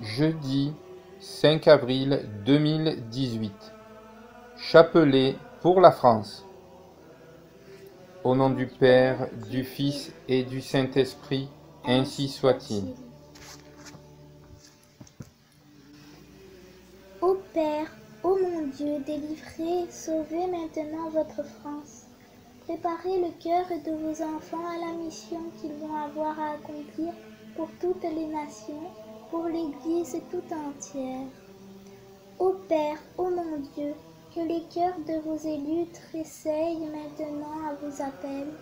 Jeudi 5 avril 2018. Chapelet pour la France. Au nom du Père, du Fils et du Saint-Esprit, ainsi soit-il. Ô Père, ô mon Dieu, délivrez, sauvez maintenant votre France. Préparez le cœur de vos enfants à la mission qu'ils vont avoir à accomplir pour toutes les nations, pour l'Église tout entière. Ô Père, ô mon Dieu, que les cœurs de vos élus tressaillent maintenant à vos appels,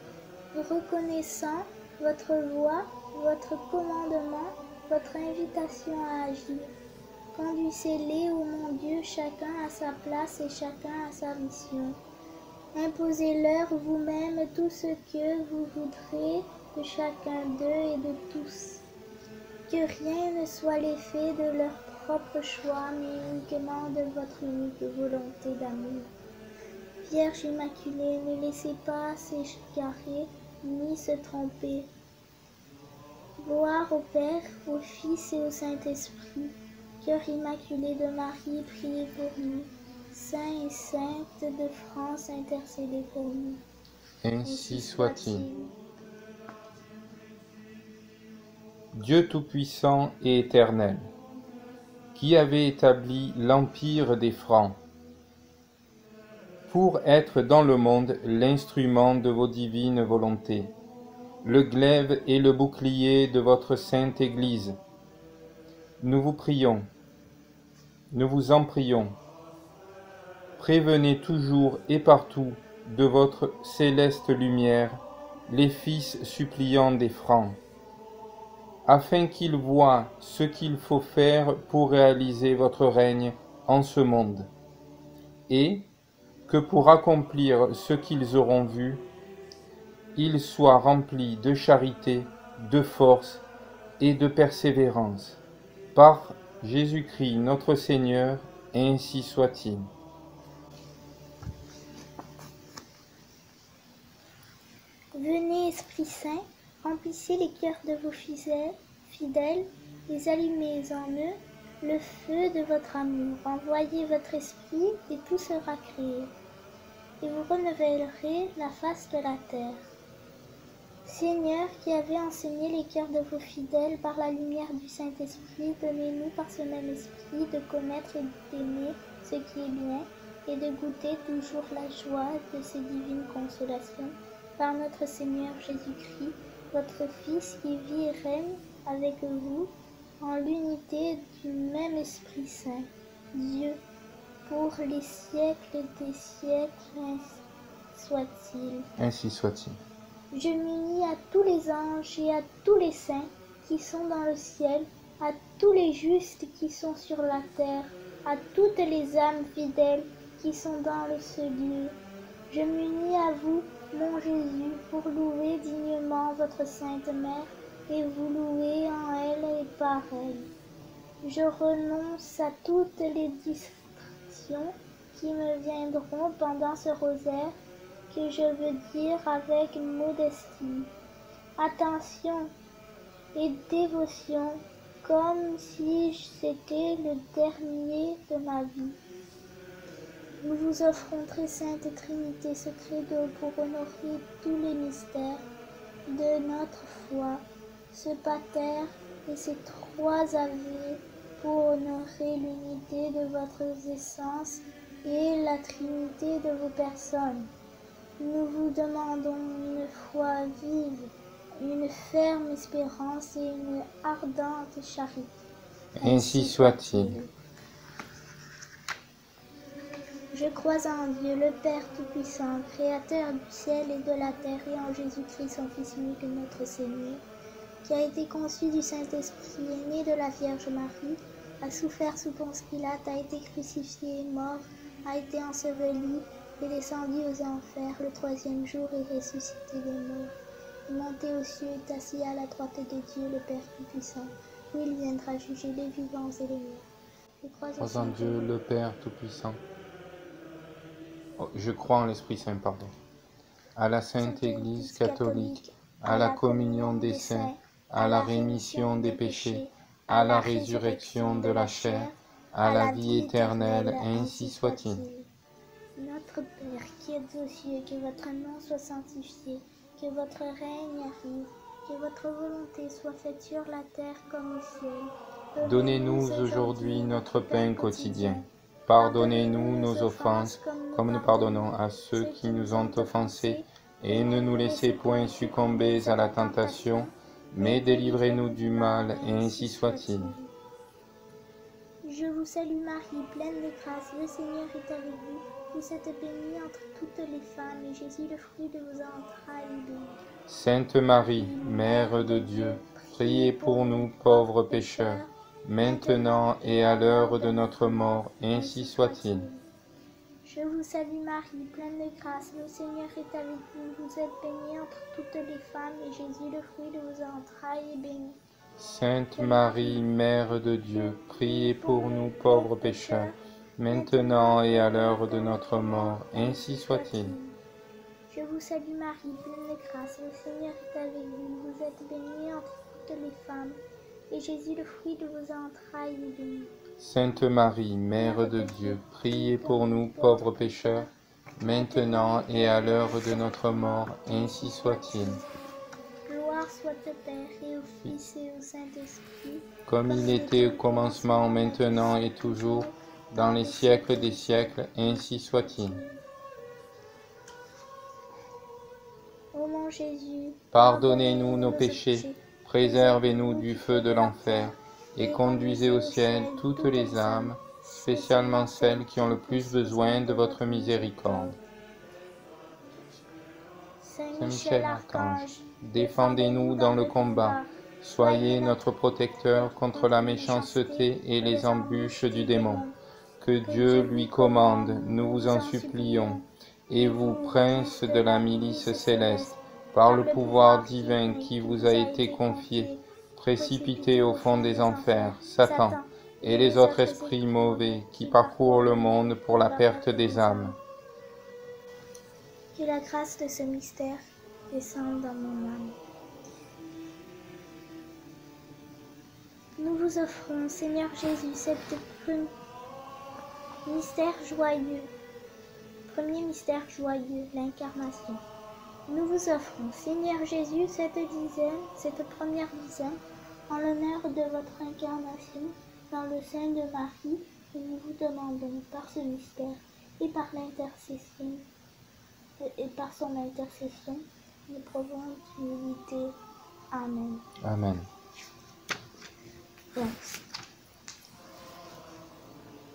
reconnaissant votre voix, votre commandement, votre invitation à agir. Conduisez-les, ô mon Dieu, chacun à sa place et chacun à sa mission. Imposez-leur vous-même tout ce que vous voudrez de chacun d'eux et de tous. Que rien ne soit l'effet de leur propre choix, mais uniquement de votre unique volonté d'amour. Vierge Immaculée, ne laissez pas s'égarer ni se tromper. Gloire au Père, au Fils et au Saint-Esprit. Cœur immaculé de Marie, priez pour nous. Saints et saintes de France, intercédez pour nous. Ainsi soit-il. Dieu Tout-Puissant et Éternel, qui avait établi l'empire des Francs, pour être dans le monde l'instrument de vos divines volontés, le glaive et le bouclier de votre sainte Église, nous vous prions, nous vous en prions, prévenez toujours et partout de votre céleste lumière les fils suppliants des Francs, afin qu'ils voient ce qu'il faut faire pour réaliser votre règne en ce monde, et que pour accomplir ce qu'ils auront vu, ils soient remplis de charité, de force et de persévérance. Par Jésus-Christ notre Seigneur, ainsi soit-il. Venez, Esprit Saint, remplissez les cœurs de vos fidèles, et allumez en eux le feu de votre amour. Envoyez votre esprit et tout sera créé, et vous renouvellerez la face de la terre. Seigneur, qui avez enseigné les cœurs de vos fidèles par la lumière du Saint-Esprit, donnez-nous par ce même esprit de connaître et d'aimer ce qui est bien, et de goûter toujours la joie de ces divines consolations. Par notre Seigneur Jésus-Christ, votre Fils qui vit et règne avec vous en l'unité du même Esprit Saint, Dieu, pour les siècles des siècles, ainsi soit-il. Ainsi soit-il. Je m'unis à tous les anges et à tous les saints qui sont dans le ciel, à tous les justes qui sont sur la terre, à toutes les âmes fidèles qui sont dans ce lieu. Je m'unis à vous, mon Jésus, pour louer dignement votre Sainte Mère et vous louer en elle et par elle. Je renonce à toutes les distractions qui me viendront pendant ce rosaire que je veux dire avec modestie, attention et dévotion, comme si c'était le dernier de ma vie. Nous vous offrons, très sainte Trinité, ce credo pour honorer tous les mystères de notre foi, ce pater et ces trois ave pour honorer l'unité de votre essence et la trinité de vos personnes. Nous vous demandons une foi vive, une ferme espérance et une ardente charité. Ainsi soit-il. Je crois en Dieu, le Père Tout-Puissant, Créateur du ciel et de la terre, et en Jésus-Christ, son Fils unique, notre Seigneur, qui a été conçu du Saint-Esprit, est né de la Vierge Marie, a souffert sous Ponce Pilate, a été crucifié, mort, a été enseveli, est descendu aux enfers, le troisième jour est ressuscité des morts, est monté aux cieux, est assis à la droite de Dieu, le Père Tout-Puissant, où il viendra juger les vivants et les morts. Je crois En Dieu, le Père Tout-Puissant. Je crois en l'Esprit Saint, pardon. À la Sainte Église catholique, à la communion des saints, à la rémission des péchés, à la résurrection de la chair, à la vie éternelle, ainsi soit-il. Notre Père qui êtes aux cieux, que votre nom soit sanctifié, que votre règne arrive, que votre volonté soit faite sur la terre comme au ciel. Donnez-nous aujourd'hui notre pain quotidien. Pardonnez-nous nos offenses, comme nous pardonnons à ceux qui nous ont offensés, et ne nous laissez point succomber à la tentation, mais délivrez-nous du mal, et ainsi soit-il. Je vous salue Marie, pleine de grâce, le Seigneur est avec vous. Vous êtes bénie entre toutes les femmes, et Jésus, le fruit de vos entrailles, est béni. Sainte Marie, Mère de Dieu, priez pour nous pauvres pécheurs, maintenant et à l'heure de notre mort, ainsi soit-il. Je vous salue Marie, pleine de grâce, le Seigneur est avec vous. Vous êtes bénie entre toutes les femmes, et Jésus, le fruit de vos entrailles, est béni. Sainte Marie, Mère de Dieu, priez pour nous pauvres pécheurs, maintenant et à l'heure de notre mort, ainsi soit-il. Je vous salue Marie, pleine de grâce, le Seigneur est avec vous. Vous êtes bénie entre toutes les femmes, et Jésus, le fruit de vos entrailles, est béni. Sainte Marie, Mère de Dieu, priez pour nous pauvres pécheurs, maintenant et à l'heure de notre mort, ainsi soit-il. Gloire soit au Père, et au Fils, et au Saint-Esprit, comme il était au commencement, maintenant et toujours, dans les siècles des siècles, ainsi soit-il. Ô mon Jésus, Pardonnez-nous nos péchés, préservez-nous du feu de l'enfer, et conduisez au ciel toutes les âmes, spécialement celles qui ont le plus besoin de votre miséricorde. Saint Michel Archange, défendez-nous dans le combat. Soyez notre protecteur contre la méchanceté et les embûches du démon. Que Dieu lui commande, nous vous en supplions. Et vous, princes de la milice céleste, par le pouvoir divin qui vous a été confié, précipitez au fond des enfers Satan et les autres esprits mauvais qui parcourent le monde pour la perte des âmes. Que la grâce de ce mystère descende dans mon âme. Nous vous offrons, Seigneur Jésus, mystère joyeux. Premier mystère joyeux, l'incarnation. Nous vous offrons, Seigneur Jésus, cette première dizaine, en l'honneur de votre incarnation dans le sein de Marie, et nous vous demandons par ce mystère et par son intercession, nous prouvons l'unité. Amen. Amen. Bon.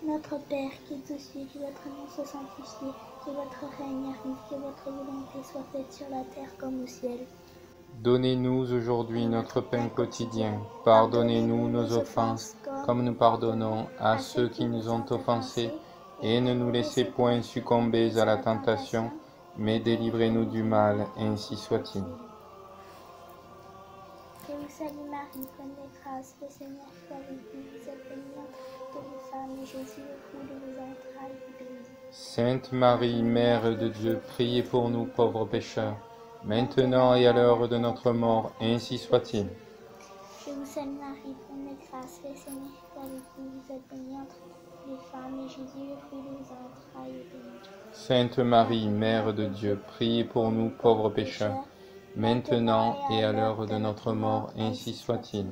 Notre Père qui es aux cieux, que votre nom soit sanctifié, que votre règne arrive, que votre volonté soit faite sur la terre comme au ciel. Donnez-nous aujourd'hui notre pain quotidien. Pardonnez-nous nos offenses, comme nous pardonnons à ceux qui nous ont offensés, et ne nous laissez point succomber à la tentation, mais délivrez-nous du mal, ainsi soit-il. Je vous salue Marie, pleine de grâce, le Seigneur est avec vous. Vous êtes bénie entre toutes les femmes, et Jésus, le fruit de vos entrailles, est béni. Sainte Marie, Mère de Dieu, priez pour nous pauvres pécheurs, maintenant et à l'heure de notre mort, ainsi soit-il. Je vous salue Marie, pleine de grâce, le Seigneur est avec vous. Vous êtes bénie entre toutes les femmes, et Jésus, le fruit de vos entrailles, est béni. Sainte Marie, Mère de Dieu, priez pour nous pauvres pécheurs, maintenant et à l'heure de notre mort, ainsi soit-il.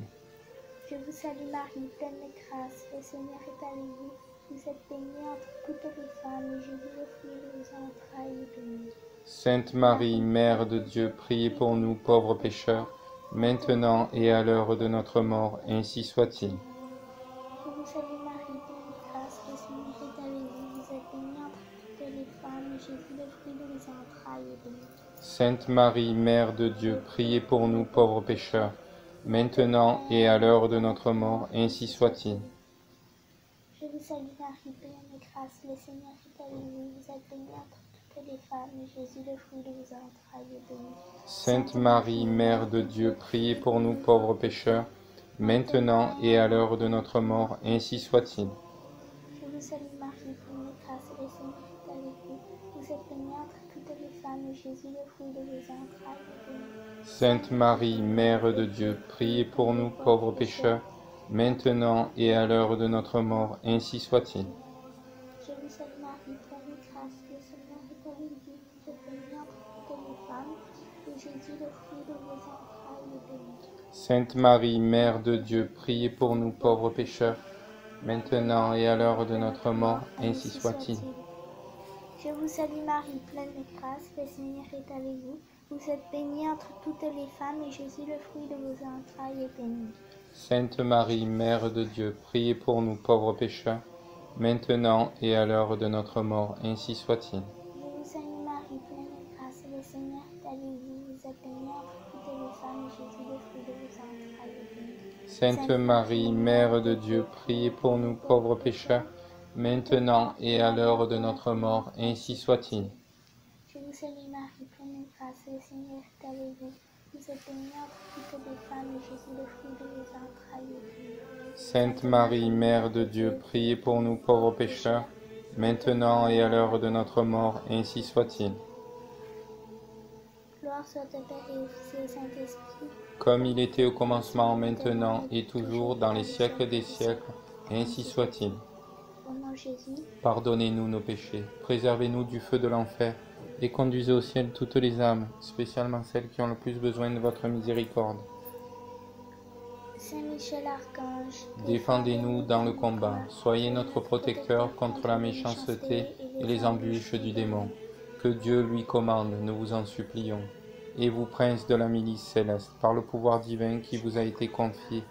Je vous salue Marie, pleine de grâce, le Seigneur est avec vous. Vous êtes bénie entre toutes les femmes, et Jésus, le fruit de vos entrailles, est béni. Sainte Marie, Mère de Dieu, priez pour nous pauvres pécheurs, maintenant et à l'heure de notre mort, ainsi soit-il. Je vous salue Marie, pleine de grâce, le Seigneur est avec vous. Vous êtes bénie entre toutes les femmes, et Jésus, le fruit de vos entrailles, est béni. Sainte Marie, Mère de Dieu, priez pour nous pauvres pécheurs, maintenant et à l'heure de notre mort, ainsi soit-il. Je vous salue Marie, pleine de grâce, le Seigneur est avec vous. Vous êtes bénie entre toutes les femmes, et Jésus, le fruit de vos entrailles, est béni. Sainte Marie, Mère de Dieu, priez pour nous pauvres pécheurs, maintenant et à l'heure de notre mort, ainsi soit-il. Je vous salue Marie, pleine de grâce, le Seigneur est avec vous. Vous êtes bénie entre toutes les femmes, et Jésus, le fruit de vos entrailles, est béni. Sainte Marie, Mère de Dieu, priez pour nous pauvres pécheurs, maintenant et à l'heure de notre mort, ainsi soit-il. Je vous salue Marie, pleine de grâce, le Seigneur est avec vous. Vous êtes bénie entre toutes les femmes, et Jésus, le fruit de vos entrailles, est béni. Sainte Marie, Mère de Dieu, priez pour nous pauvres pécheurs, maintenant et à l'heure de notre mort, ainsi soit-il. Je vous salue Marie, pleine de grâce, le Seigneur est avec vous. Vous êtes bénie entre toutes les femmes, et Jésus, le fruit de vos entrailles, est béni. Sainte Marie, Mère de Dieu, priez pour nous pauvres pécheurs, maintenant et à l'heure de notre mort, ainsi soit-il. Je vous salue Marie, pleine de grâce, le Seigneur est avec vous. Vous êtes bénie entre toutes les femmes, et Jésus, le fruit de vos entrailles, est béni. Sainte Marie, Mère de Dieu, priez pour nous pauvres pécheurs, maintenant et à l'heure de notre mort, ainsi soit-il. Je vous salue Marie, pleine de grâce, le Seigneur est avec vous. Vous êtes bénie entre toutes les femmes, et Jésus, le fruit de vos entrailles, est béni. Sainte Marie, Mère de Dieu, priez pour nous pauvres pécheurs, maintenant et à l'heure de notre mort, ainsi soit-il. Gloire soit au Père et au Fils et au Saint-Esprit, Comme il était au commencement, maintenant et toujours, dans les siècles des siècles, ainsi soit-il. au nom de Jésus. Pardonnez-nous nos péchés, préservez-nous du feu de l'enfer, et conduisez au ciel toutes les âmes, spécialement celles qui ont le plus besoin de votre miséricorde. Saint Michel Archange, Défendez-nous dans le combat, soyez notre protecteur contre la méchanceté et les embûches du démon. Que Dieu lui commande, nous vous en supplions. Et vous, prince de la milice céleste, par le pouvoir divin qui vous a été confié,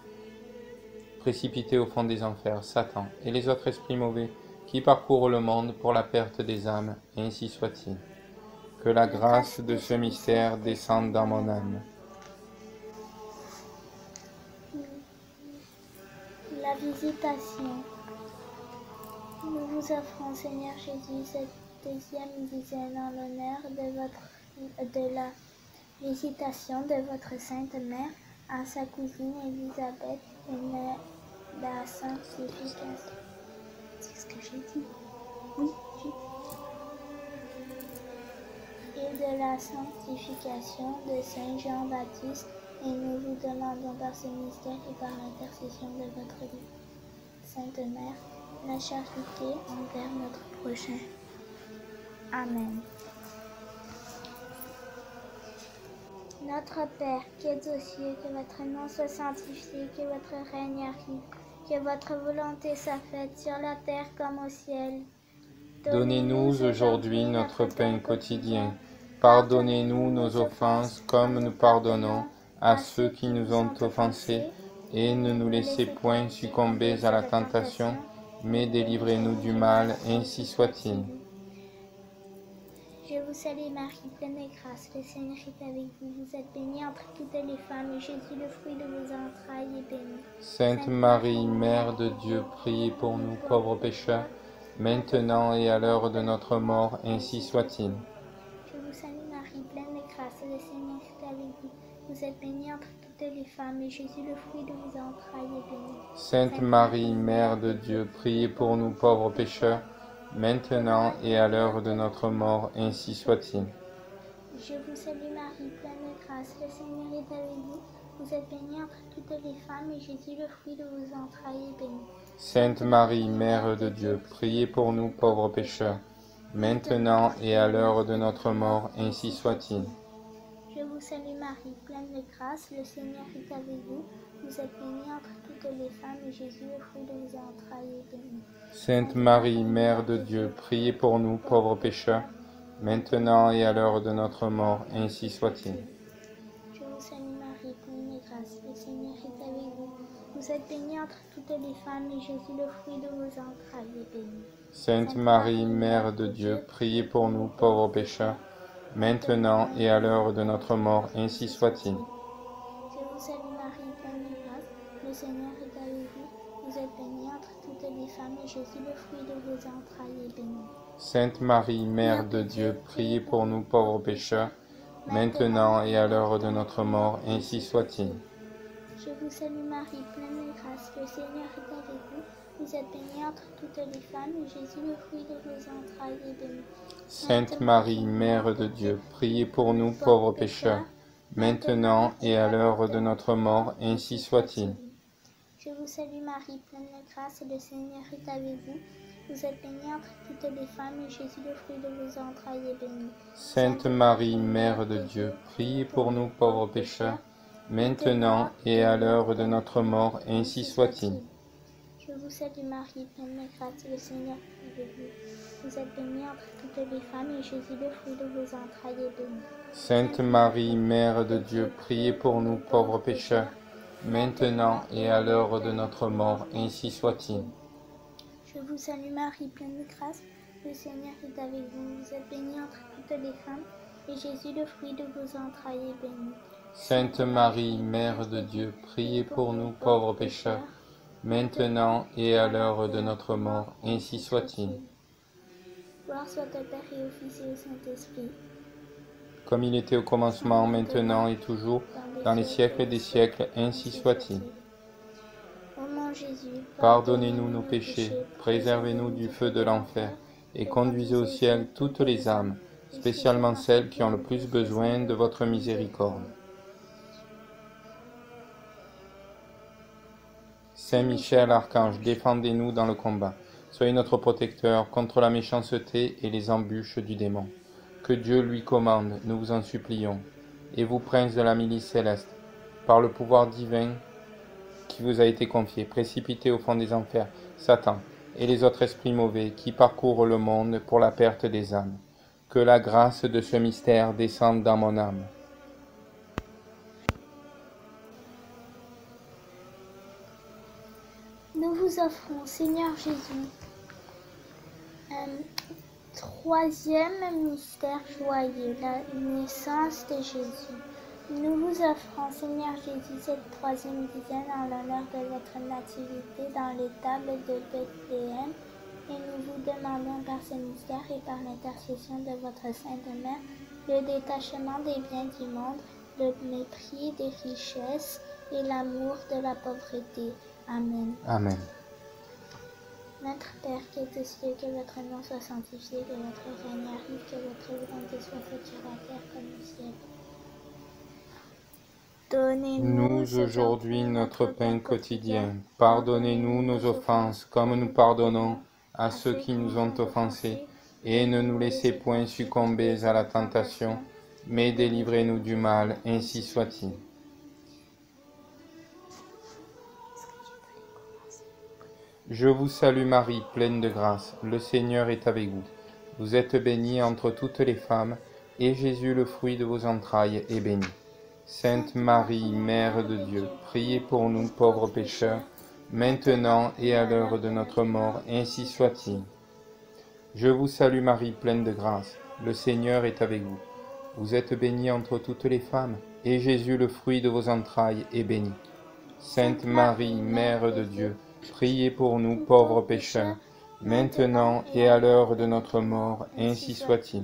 précipitez au fond des enfers Satan et les autres esprits mauvais qui parcourent le monde pour la perte des âmes, ainsi soit-il. Que la grâce de ce mystère descende dans mon âme. La visitation. Nous vous offrons, Seigneur Jésus, cette deuxième dizaine en l'honneur de la visitation de votre Sainte Mère à sa cousine Élisabeth et de la sanctification. C'est ce que j'ai dit? Oui, j'ai dit. Et de la sanctification de Saint Jean-Baptiste, et nous vous demandons par ce mystère et par l'intercession de votre Sainte Mère, la charité envers notre prochain. Amen. Notre Père, qui es aux cieux, que votre nom soit sanctifié, que votre règne arrive, que votre volonté soit faite sur la terre comme au ciel. Donnez-nous aujourd'hui notre pain quotidien. Pardonnez-nous nos offenses comme nous pardonnons à ceux qui nous ont offensés, et ne nous laissez point succomber à la tentation, mais délivrez-nous du mal, ainsi soit-il. Je vous salue Marie, pleine de grâce, le Seigneur est avec vous. Vous êtes bénie entre toutes les femmes, et Jésus, le fruit de vos entrailles, est béni. Sainte Marie, Mère de Dieu, priez pour nous pauvres pécheurs, maintenant et à l'heure de notre mort, ainsi soit-il. Je vous salue Marie, pleine de grâce, le Seigneur est avec vous. Vous êtes bénie entre toutes les femmes, et Jésus, le fruit de vos entrailles, est béni. Sainte Marie, Mère de Dieu, priez pour nous pauvres pécheurs, maintenant et à l'heure de notre mort, ainsi soit-il. Je vous salue Marie, pleine de grâce, le Seigneur est avec vous. Vous êtes bénie entre toutes les femmes, et Jésus, le fruit de vos entrailles, est béni. Sainte Marie, Mère de Dieu, priez pour nous pauvres pécheurs, maintenant et à l'heure de notre mort, ainsi soit-il. Je vous salue Marie, pleine de grâce, le Seigneur est avec vous. Vous êtes bénie entre toutes les femmes, et Jésus, le fruit de vos entrailles, est béni. Sainte Marie, Mère de Dieu, priez pour nous pauvres pécheurs, maintenant et à l'heure de notre mort, ainsi soit-il. Je vous salue Marie, pleine de grâce, le Seigneur est avec vous. Vous êtes bénie entre toutes les femmes, et Jésus, le fruit de vos entrailles, est béni. Sainte Marie, Mère de Dieu, priez pour nous pauvres pécheurs, maintenant et à l'heure de notre mort, ainsi soit-il. Je vous salue Marie, pleine de grâce, le Seigneur est avec vous. Vous êtes bénie entre toutes les femmes, et Jésus, le fruit de vos entrailles, est béni. Sainte Marie, Mère de Dieu, priez pour nous pauvres pécheurs, maintenant et à l'heure de notre mort, ainsi soit-il. Je vous salue Marie, pleine de grâce, le Seigneur est avec vous. Vous êtes bénie entre toutes les femmes, et Jésus, le fruit de vos entrailles, est béni. Sainte Marie, Mère de Dieu, priez pour nous pauvres pécheurs, maintenant et à l'heure de notre mort, ainsi soit-il. Je vous salue Marie, pleine de grâce, le Seigneur est avec vous. Vous êtes bénie entre toutes les femmes, et Jésus, le fruit de vos entrailles, est béni. Sainte Marie, Mère de Dieu, priez pour nous pauvres pécheurs, maintenant et à l'heure de notre mort, ainsi soit-il. Je vous salue Marie, pleine de grâce, le Seigneur est avec vous. Vous êtes bénie entre toutes les femmes, et Jésus, le fruit de vos entrailles, est béni. Sainte Marie, Mère de Dieu, priez pour nous pauvres pécheurs, maintenant et à l'heure de notre mort, ainsi soit-il. Je vous salue Marie, pleine de grâce, le Seigneur est avec vous. Vous êtes bénie entre toutes les femmes, et Jésus, le fruit de vos entrailles, est béni. Sainte Marie, Mère de Dieu, priez pour nous pauvres pécheurs, maintenant et à l'heure de notre mort, ainsi soit-il. Gloire soit au Père et au Fils et au Saint-Esprit. Comme il était au commencement, maintenant et toujours, dans les siècles des siècles, ainsi soit-il. Ô mon Jésus, Pardonnez-nous nos péchés, préservez-nous du feu de l'enfer, et conduisez au ciel toutes les âmes, spécialement celles qui ont le plus besoin de votre miséricorde. Saint Michel, archange, défendez-nous dans le combat. Soyez notre protecteur contre la méchanceté et les embûches du démon. Que Dieu lui commande, nous vous en supplions. Et vous, prince de la milice céleste, par le pouvoir divin qui vous a été confié, précipitez au fond des enfers Satan et les autres esprits mauvais qui parcourent le monde pour la perte des âmes. Que la grâce de ce mystère descende dans mon âme. Nous vous offrons, Seigneur Jésus, troisième mystère joyeux, la naissance de Jésus. Nous vous offrons, Seigneur Jésus, cette troisième dizaine en l'honneur de votre nativité dans l'étable de Bethléem, et nous vous demandons par ce mystère et par l'intercession de votre Sainte Mère le détachement des biens du monde, le mépris des richesses et l'amour de la pauvreté. Amen. Amen. Notre Père qui es aux cieux, que votre nom soit sanctifié, que votre règne arrive, que votre volonté soit faite sur la terre comme au ciel. Donnez-nous aujourd'hui notre pain quotidien. Pardonnez-nous nos offenses, comme nous pardonnons à ceux qui nous ont offensés. Et ne nous laissez point succomber à la tentation, mais délivrez-nous du mal, ainsi soit-il. Je vous salue Marie, pleine de grâce, le Seigneur est avec vous. Vous êtes bénie entre toutes les femmes, et Jésus, le fruit de vos entrailles, est béni. Sainte Marie, Mère de Dieu, priez pour nous pauvres pécheurs, maintenant et à l'heure de notre mort, ainsi soit-il. Je vous salue Marie, pleine de grâce, le Seigneur est avec vous. Vous êtes bénie entre toutes les femmes, et Jésus, le fruit de vos entrailles, est béni. Sainte Marie, Mère de Dieu, priez pour nous pauvres pécheurs, maintenant et à l'heure de notre mort, ainsi soit-il.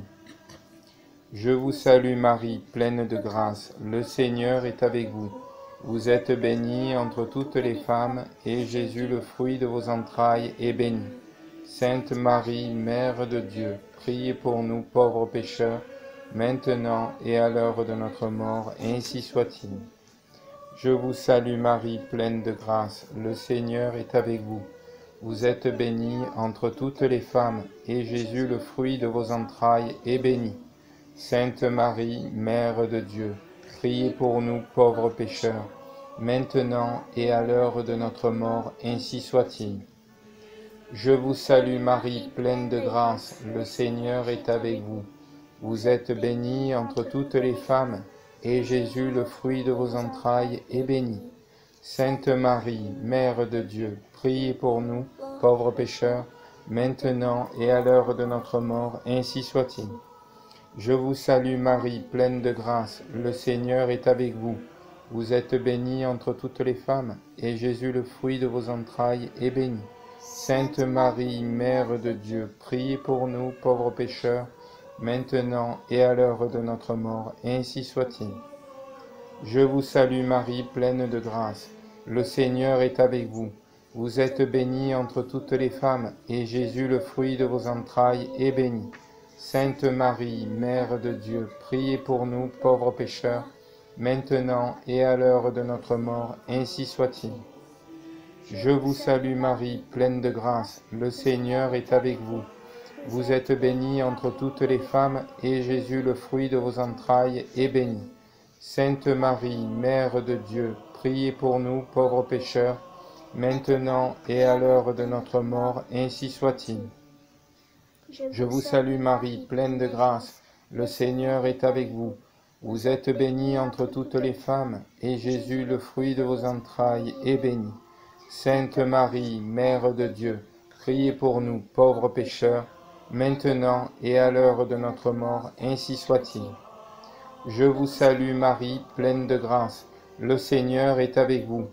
Je vous salue Marie, pleine de grâce, le Seigneur est avec vous. Vous êtes bénie entre toutes les femmes, et Jésus, le fruit de vos entrailles, est béni. Sainte Marie, Mère de Dieu, priez pour nous pauvres pécheurs, maintenant et à l'heure de notre mort, ainsi soit-il. Je vous salue Marie, pleine de grâce, le Seigneur est avec vous. Vous êtes bénie entre toutes les femmes, et Jésus, le fruit de vos entrailles, est béni. Sainte Marie, Mère de Dieu, priez pour nous pauvres pécheurs, maintenant et à l'heure de notre mort, ainsi soit-il. Je vous salue Marie, pleine de grâce, le Seigneur est avec vous. Vous êtes bénie entre toutes les femmes, et Jésus, le fruit de vos entrailles, est béni. Sainte Marie, Mère de Dieu, priez pour nous, pauvres pécheurs, maintenant et à l'heure de notre mort, ainsi soit-il. Je vous salue Marie, pleine de grâce, le Seigneur est avec vous. Vous êtes bénie entre toutes les femmes, et Jésus, le fruit de vos entrailles, est béni. Sainte Marie, Mère de Dieu, priez pour nous, pauvres pécheurs, maintenant et à l'heure de notre mort, ainsi soit-il. Je vous salue Marie, pleine de grâce, le Seigneur est avec vous. Vous êtes bénie entre toutes les femmes, et Jésus, le fruit de vos entrailles, est béni. Sainte Marie, Mère de Dieu, priez pour nous, pauvres pécheurs, maintenant et à l'heure de notre mort, ainsi soit-il. Je vous salue Marie, pleine de grâce, le Seigneur est avec vous. Vous êtes bénie entre toutes les femmes, et Jésus, le fruit de vos entrailles, est béni. Sainte Marie, Mère de Dieu, priez pour nous, pauvres pécheurs, maintenant et à l'heure de notre mort, ainsi soit-il. Je vous salue Marie, pleine de grâce, le Seigneur est avec vous. Vous êtes bénie entre toutes les femmes, et Jésus, le fruit de vos entrailles, est béni. Sainte Marie, Mère de Dieu, priez pour nous, pauvres pécheurs, maintenant et à l'heure de notre mort, ainsi soit-il. Je vous salue Marie, pleine de grâce, le Seigneur est avec vous.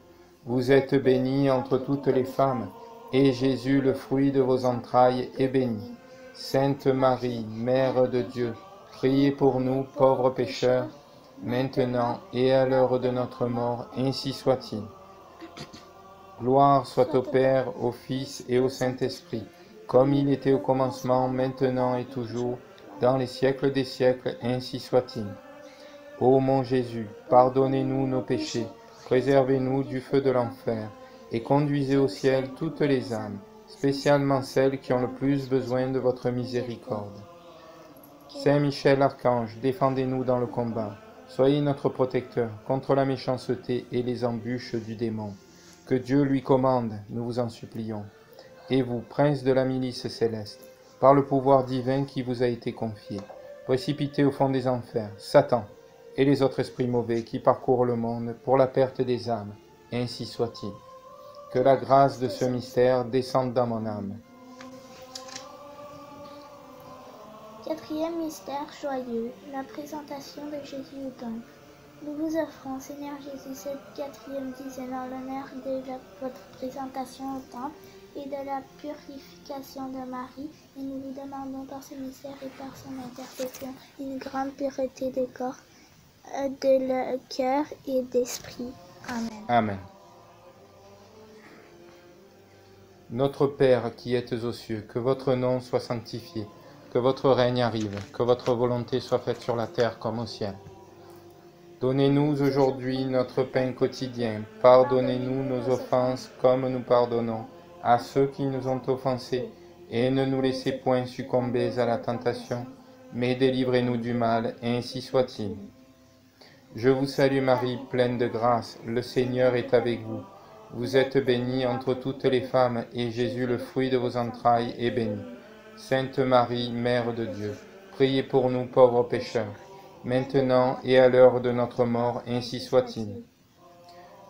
Vous êtes bénie entre toutes les femmes, et Jésus, le fruit de vos entrailles, est béni. Sainte Marie, Mère de Dieu, priez pour nous, pauvres pécheurs, maintenant et à l'heure de notre mort, ainsi soit-il. Gloire soit au Père, au Fils et au Saint-Esprit, comme il était au commencement, maintenant et toujours, dans les siècles des siècles, ainsi soit-il. Ô mon Jésus, pardonnez-nous nos péchés, préservez-nous du feu de l'enfer, et conduisez au ciel toutes les âmes, spécialement celles qui ont le plus besoin de votre miséricorde. Saint Michel Archange, défendez-nous dans le combat. Soyez notre protecteur contre la méchanceté et les embûches du démon. Que Dieu lui commande, nous vous en supplions. Et vous, prince de la milice céleste, par le pouvoir divin qui vous a été confié, précipitez au fond des enfers Satan et les autres esprits mauvais qui parcourent le monde pour la perte des âmes, ainsi soit-il. Que la grâce de ce mystère descende dans mon âme. Quatrième mystère joyeux, la présentation de Jésus au temple. Nous vous offrons, Seigneur Jésus, cette quatrième dizaine en l'honneur de votre présentation au temple et de la purification de Marie, et nous vous demandons par ce mystère et par son intercession une grande pureté des corps, de cœur et d'esprit. Amen. Amen. Notre Père qui êtes aux cieux, que votre nom soit sanctifié, que votre règne arrive, que votre volonté soit faite sur la terre comme au ciel. Donnez-nous aujourd'hui notre pain quotidien. Pardonnez-nous nos offenses comme nous pardonnons à ceux qui nous ont offensés. Et ne nous laissez point succomber à la tentation, mais délivrez-nous du mal, ainsi soit-il. Je vous salue Marie, pleine de grâce, le Seigneur est avec vous. Vous êtes bénie entre toutes les femmes, et Jésus, le fruit de vos entrailles, est béni. Sainte Marie, Mère de Dieu, priez pour nous pauvres pécheurs, maintenant et à l'heure de notre mort, ainsi soit-il.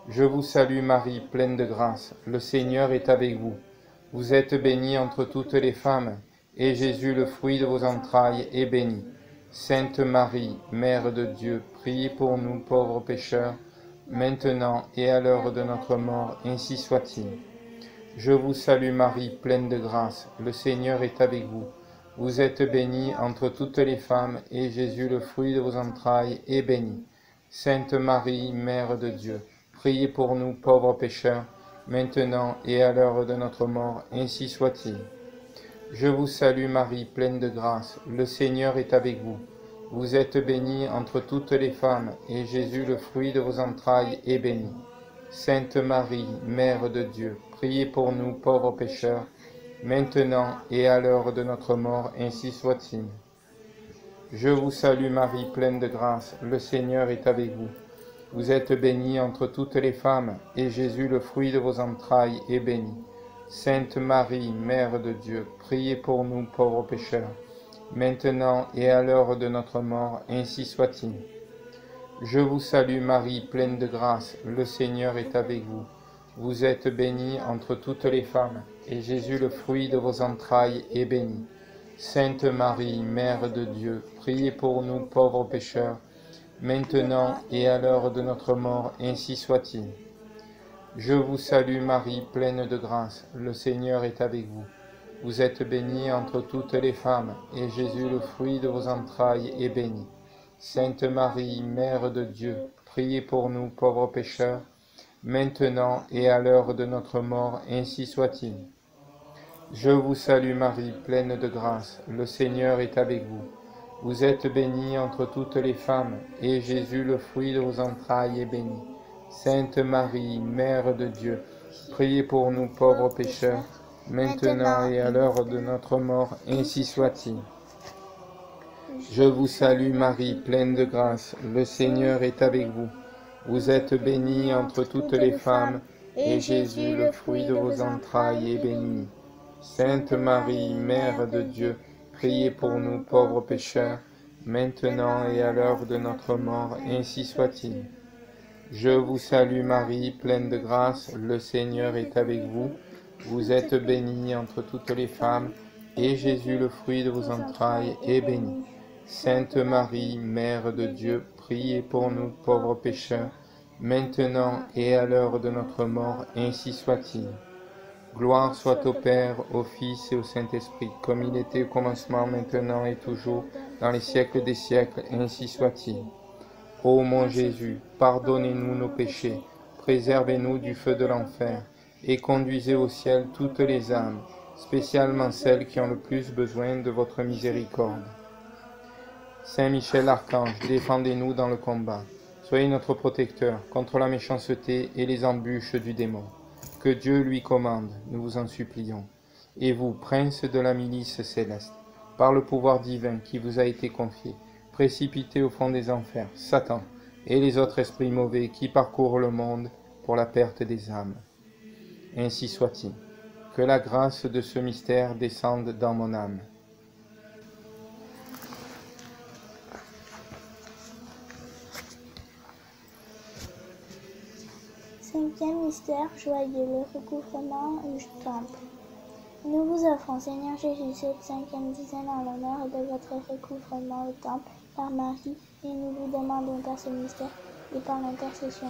Je vous salue Marie, pleine de grâce, le Seigneur est avec vous. Vous êtes bénie entre toutes les femmes, et Jésus, le fruit de vos entrailles, est béni. Sainte Marie, Mère de Dieu, priez pour nous pauvres pécheurs, maintenant et à l'heure de notre mort, ainsi soit-il. Je vous salue Marie, pleine de grâce, le Seigneur est avec vous. Vous êtes bénie entre toutes les femmes, et Jésus, le fruit de vos entrailles, est béni. Sainte Marie, Mère de Dieu, priez pour nous pauvres pécheurs, maintenant et à l'heure de notre mort, ainsi soit-il. Je vous salue Marie, pleine de grâce, le Seigneur est avec vous. Vous êtes bénie entre toutes les femmes, et Jésus, le fruit de vos entrailles, est béni. Sainte Marie, Mère de Dieu, priez pour nous pauvres pécheurs, maintenant et à l'heure de notre mort, ainsi soit-il. Je vous salue Marie, pleine de grâce, le Seigneur est avec vous. Vous êtes bénie entre toutes les femmes, et Jésus, le fruit de vos entrailles, est béni. Sainte Marie, Mère de Dieu, priez pour nous pauvres pécheurs, maintenant et à l'heure de notre mort, ainsi soit-il. Je vous salue Marie, pleine de grâce, le Seigneur est avec vous. Vous êtes bénie entre toutes les femmes, et Jésus, le fruit de vos entrailles, est béni. Sainte Marie, Mère de Dieu, priez pour nous pauvres pécheurs, maintenant et à l'heure de notre mort, ainsi soit-il. Je vous salue Marie, pleine de grâce, le Seigneur est avec vous. Vous êtes bénie entre toutes les femmes, et Jésus, le fruit de vos entrailles, est béni. Sainte Marie, Mère de Dieu, priez pour nous pauvres pécheurs, maintenant et à l'heure de notre mort, ainsi soit-il. Je vous salue Marie, pleine de grâce, le Seigneur est avec vous. Vous êtes bénie entre toutes les femmes, et Jésus, le fruit de vos entrailles, est béni. Sainte Marie, Mère de Dieu, Priez pour nous pauvres pécheurs, maintenant et à l'heure de notre mort, ainsi soit-il. Je vous salue Marie, pleine de grâce, le Seigneur est avec vous. Vous êtes bénie entre toutes les femmes, et Jésus, le fruit de vos entrailles, est béni. Sainte Marie, Mère de Dieu, priez pour nous pauvres pécheurs, maintenant et à l'heure de notre mort, ainsi soit-il. Je vous salue Marie, pleine de grâce, le Seigneur est avec vous. Vous êtes bénie entre toutes les femmes, et Jésus, le fruit de vos entrailles, est béni. Sainte Marie, Mère de Dieu, priez pour nous pauvres pécheurs, maintenant et à l'heure de notre mort, ainsi soit-il. Gloire soit au Père, au Fils et au Saint-Esprit, comme il était au commencement, maintenant et toujours, dans les siècles des siècles, ainsi soit-il. Ô mon Jésus, pardonnez-nous nos péchés, préservez-nous du feu de l'enfer, et conduisez au ciel toutes les âmes, spécialement celles qui ont le plus besoin de votre miséricorde. Saint Michel Archange, défendez-nous dans le combat. Soyez notre protecteur contre la méchanceté et les embûches du démon. Que Dieu lui commande, nous vous en supplions. Et vous, prince de la milice céleste, par le pouvoir divin qui vous a été confié, précipitez au fond des enfers Satan et les autres esprits mauvais qui parcourent le monde pour la perte des âmes. Ainsi soit-il. Que la grâce de ce mystère descende dans mon âme. Cinquième mystère joyeux, le recouvrement du temple. Nous vous offrons, Seigneur Jésus, cette cinquième dizaine en l'honneur de votre recouvrement au temple par Marie, et nous vous demandons par ce mystère et par l'intercession,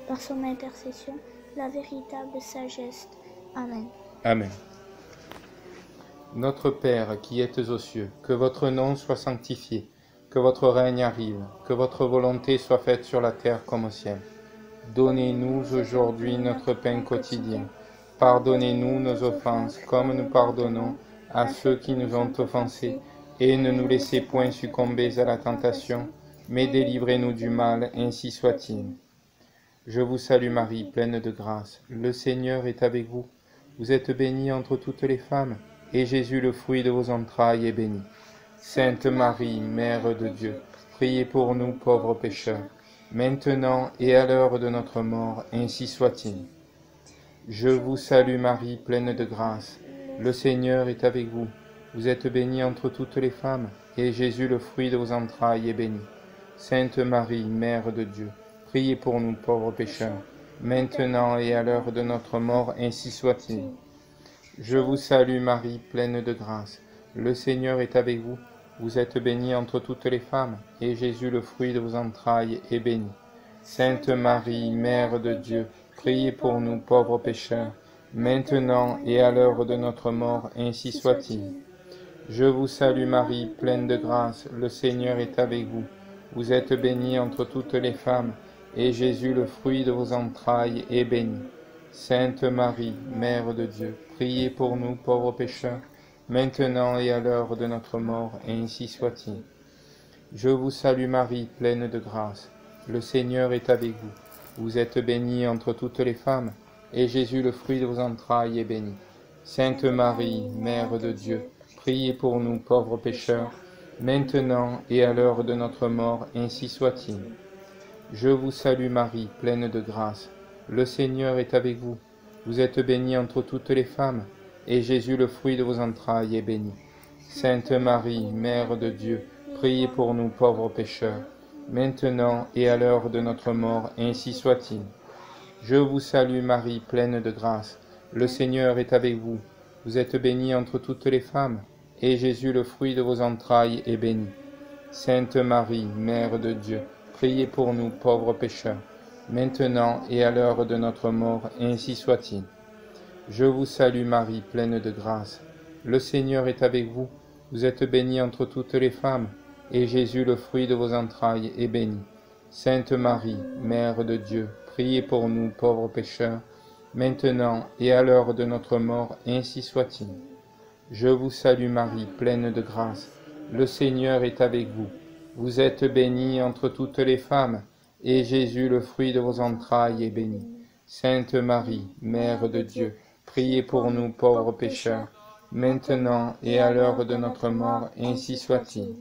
par son intercession, la véritable sagesse. Amen. Amen. Notre Père qui êtes aux cieux, que votre nom soit sanctifié, que votre règne arrive, que votre volonté soit faite sur la terre comme au ciel. Donnez-nous aujourd'hui notre pain quotidien. Pardonnez-nous nos offenses, comme nous pardonnons à ceux qui nous ont offensés, et ne nous laissez point succomber à la tentation, mais délivrez-nous du mal, ainsi soit-il. Je vous salue Marie, pleine de grâce. Le Seigneur est avec vous. Vous êtes bénie entre toutes les femmes, et Jésus, le fruit de vos entrailles, est béni. Sainte Marie, Mère de Dieu, priez pour nous pauvres pécheurs, maintenant et à l'heure de notre mort, ainsi soit-il. Je vous salue Marie, pleine de grâce. Le Seigneur est avec vous. Vous êtes bénie entre toutes les femmes, et Jésus, le fruit de vos entrailles, est béni. Sainte Marie, Mère de Dieu, priez pour nous pauvres pécheurs, maintenant et à l'heure de notre mort, ainsi soit-il. Je vous salue Marie, pleine de grâce. Le Seigneur est avec vous. Vous êtes bénie entre toutes les femmes, et Jésus, le fruit de vos entrailles, est béni. Sainte Marie, Mère de Dieu, priez pour nous pauvres pécheurs, maintenant et à l'heure de notre mort, ainsi soit-il. Je vous salue Marie, pleine de grâce, le Seigneur est avec vous. Vous êtes bénie entre toutes les femmes, et Jésus, le fruit de vos entrailles, est béni. Sainte Marie, Mère de Dieu, priez pour nous pauvres pécheurs, maintenant et à l'heure de notre mort, ainsi soit-il. Je vous salue Marie, pleine de grâce. Le Seigneur est avec vous. Vous êtes bénie entre toutes les femmes, et Jésus, le fruit de vos entrailles, est béni. Sainte Marie, Mère de Dieu, priez pour nous pauvres pécheurs, maintenant et à l'heure de notre mort, ainsi soit-il. Je vous salue Marie, pleine de grâce. Le Seigneur est avec vous. Vous êtes bénie entre toutes les femmes, et Jésus, le fruit de vos entrailles, est béni. Sainte Marie, Mère de Dieu, priez pour nous pauvres pécheurs, maintenant et à l'heure de notre mort, ainsi soit-il. Je vous salue Marie, pleine de grâce. Le Seigneur est avec vous. Vous êtes bénie entre toutes les femmes, et Jésus, le fruit de vos entrailles, est béni. Sainte Marie, Mère de Dieu, priez pour nous pauvres pécheurs, maintenant et à l'heure de notre mort, ainsi soit-il. Je vous salue Marie, pleine de grâce. Le Seigneur est avec vous. Vous êtes bénie entre toutes les femmes, et Jésus, le fruit de vos entrailles, est béni. Sainte Marie, Mère de Dieu, priez pour nous pauvres pécheurs, maintenant et à l'heure de notre mort, ainsi soit-il. Je vous salue Marie, pleine de grâce. Le Seigneur est avec vous. Vous êtes bénie entre toutes les femmes, et Jésus, le fruit de vos entrailles, est béni. Sainte Marie, Mère de Dieu, priez pour nous pauvres pécheurs, maintenant et à l'heure de notre mort, ainsi soit-il.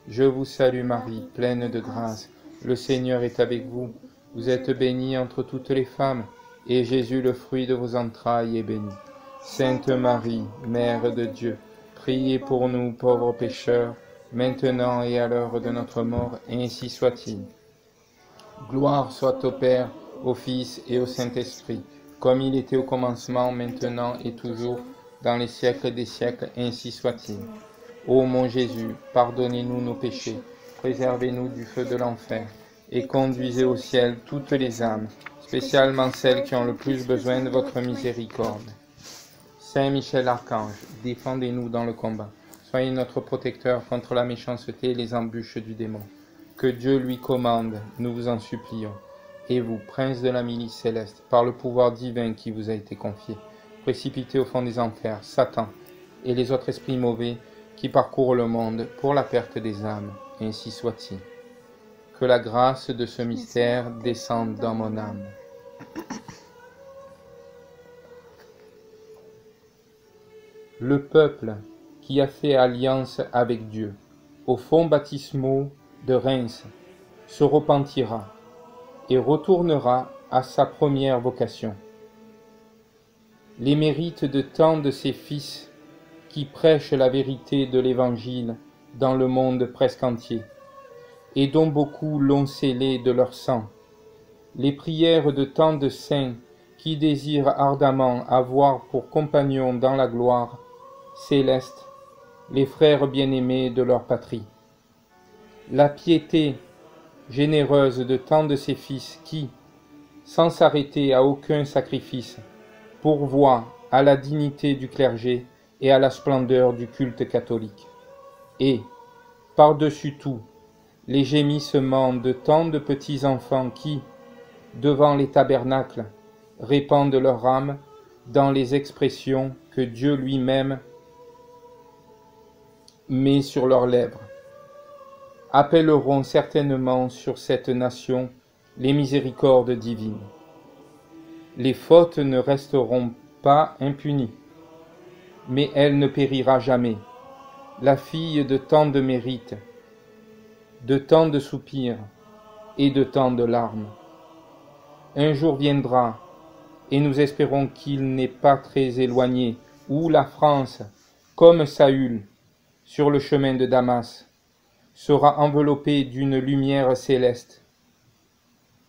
Je vous salue Marie, pleine de grâce, le Seigneur est avec vous. Vous êtes bénie entre toutes les femmes, et Jésus, le fruit de vos entrailles, est béni. Sainte Marie, Mère de Dieu, priez pour nous pauvres pécheurs, maintenant et à l'heure de notre mort, ainsi soit-il. Gloire soit au Père, au Fils et au Saint-Esprit, comme il était au commencement, maintenant et toujours, dans les siècles des siècles, ainsi soit-il. Ô mon Jésus, pardonnez-nous nos péchés, préservez-nous du feu de l'enfer, et conduisez au ciel toutes les âmes, spécialement celles qui ont le plus besoin de votre miséricorde. Saint Michel Archange, défendez-nous dans le combat. Soyez notre protecteur contre la méchanceté et les embûches du démon. Que Dieu lui commande, nous vous en supplions. Et vous, prince de la milice céleste, par le pouvoir divin qui vous a été confié, précipitez au fond des enfers Satan et les autres esprits mauvais qui parcourent le monde pour la perte des âmes, ainsi soit-il. Que la grâce de ce mystère descende dans mon âme. Le peuple qui a fait alliance avec Dieu, au fonds baptismaux de Reims, se repentira et retournera à sa première vocation. Les mérites de tant de ses fils qui prêchent la vérité de l'Évangile dans le monde presque entier, et dont beaucoup l'ont scellé de leur sang, les prières de tant de saints qui désirent ardemment avoir pour compagnons dans la gloire céleste les frères bien-aimés de leur patrie, la piété généreuse de tant de ses fils qui, sans s'arrêter à aucun sacrifice, pourvoient à la dignité du clergé et à la splendeur du culte catholique, et, par-dessus tout, les gémissements de tant de petits enfants qui, devant les tabernacles, répandent leur âme dans les expressions que Dieu lui-même met sur leurs lèvres, appelleront certainement sur cette nation les miséricordes divines. Les fautes ne resteront pas impunies, mais elle ne périra jamais, la fille de tant de mérites, de tant de soupirs et de tant de larmes. Un jour viendra, et nous espérons qu'il n'est pas très éloigné, où la France, comme Saül, sur le chemin de Damas, sera enveloppée d'une lumière céleste,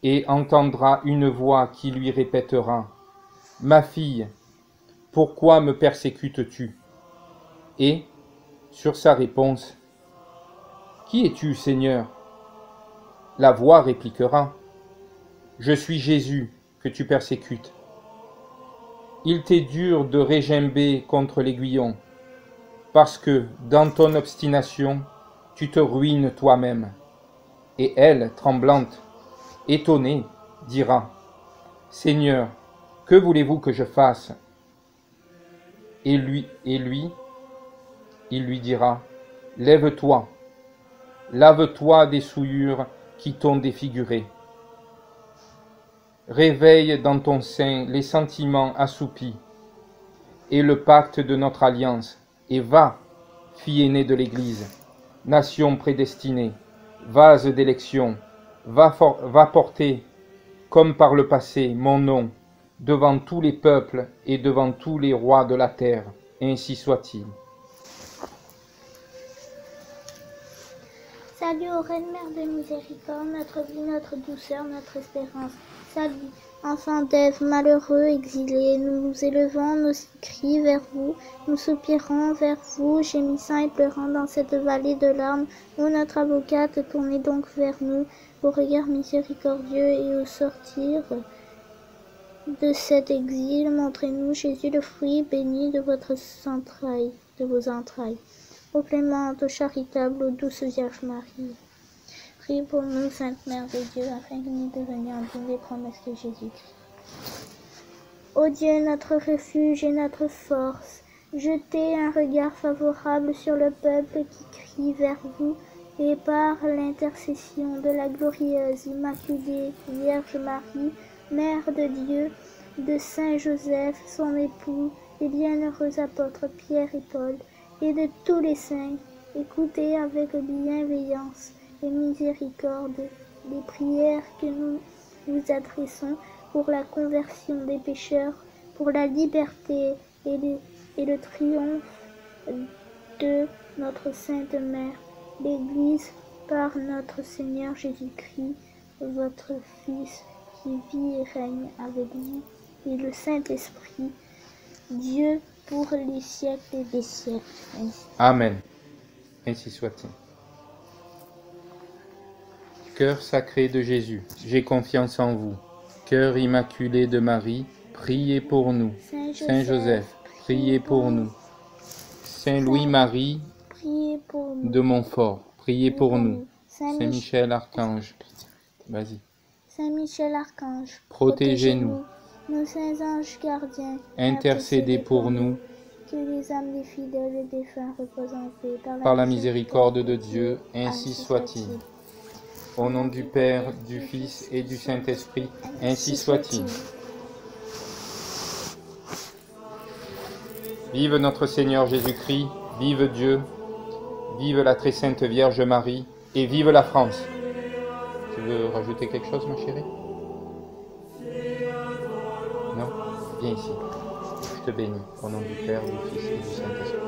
et entendra une voix qui lui répétera « Ma fille, pourquoi me persécutes-tu » Et, sur sa réponse, « Qui es-tu, Seigneur » La voix répliquera « Je suis Jésus que tu persécutes. Il t'est dur de régimber contre l'aiguillon, parce que, dans ton obstination, tu te ruines toi-même. » Et elle, tremblante, étonnée, dira « Seigneur, que voulez-vous que je fasse » Et lui, il lui dira « Lève-toi, lave-toi des souillures qui t'ont défiguré. Réveille dans ton sein les sentiments assoupis et le pacte de notre alliance, et va, fille aînée de l'Église, nation prédestinée, vase d'élection, va porter, comme par le passé, mon nom, devant tous les peuples et devant tous les rois de la terre, ainsi soit-il. Salut ô Reine Mère de Miséricorde, notre vie, notre douceur, notre espérance. Salut, enfants d'Ève, malheureux, exilés, nous nous élevons nos cris vers vous, nous soupirons vers vous, gémissant et pleurant dans cette vallée de larmes. Ô notre avocate, tournez donc vers nous, vos regards miséricordieux, et au sortir de cet exil, montrez-nous Jésus, le fruit béni de vos entrailles. Ô clémente, ô charitable, ô douce Vierge Marie, prie pour nous, Sainte Mère de Dieu, afin que nous devenions dignes des promesses de Jésus-Christ. Ô Dieu, notre refuge et notre force, jetez un regard favorable sur le peuple qui crie vers vous, et par l'intercession de la glorieuse Immaculée Vierge Marie, Mère de Dieu, de Saint Joseph, son époux, des bienheureux apôtres Pierre et Paul, et de tous les saints, écoutez avec bienveillance et miséricorde les prières que nous vous adressons pour la conversion des pécheurs, pour la liberté et le triomphe de notre Sainte Mère, l'Église, par notre Seigneur Jésus-Christ, votre Fils, qui vit et règne avec vous, et le Saint-Esprit, Dieu pour les siècles des siècles. Amen. Ainsi soit-il. Cœur sacré de Jésus, j'ai confiance en vous. Cœur immaculé de Marie, priez pour nous. Saint Joseph, priez pour nous. Saint Louis-Marie priez pour nous. de Montfort, priez pour nous. Saint Michel Archange, vas-y. Saint Michel Archange, protégez-nous. Nos saints anges gardiens, Intercédez pour nous. Que les âmes des fidèles et des défunts reposent en paix Par la miséricorde de Dieu, ainsi soit-il. Au nom du Père, du Fils et du Saint-Esprit, ainsi soit-il. Vive notre Seigneur Jésus-Christ, vive Dieu, vive la très sainte Vierge Marie, et vive la France. Tu veux rajouter quelque chose, ma chérie? Non? Viens ici. Je te bénis, au nom du Père, du Fils et du Saint-Esprit.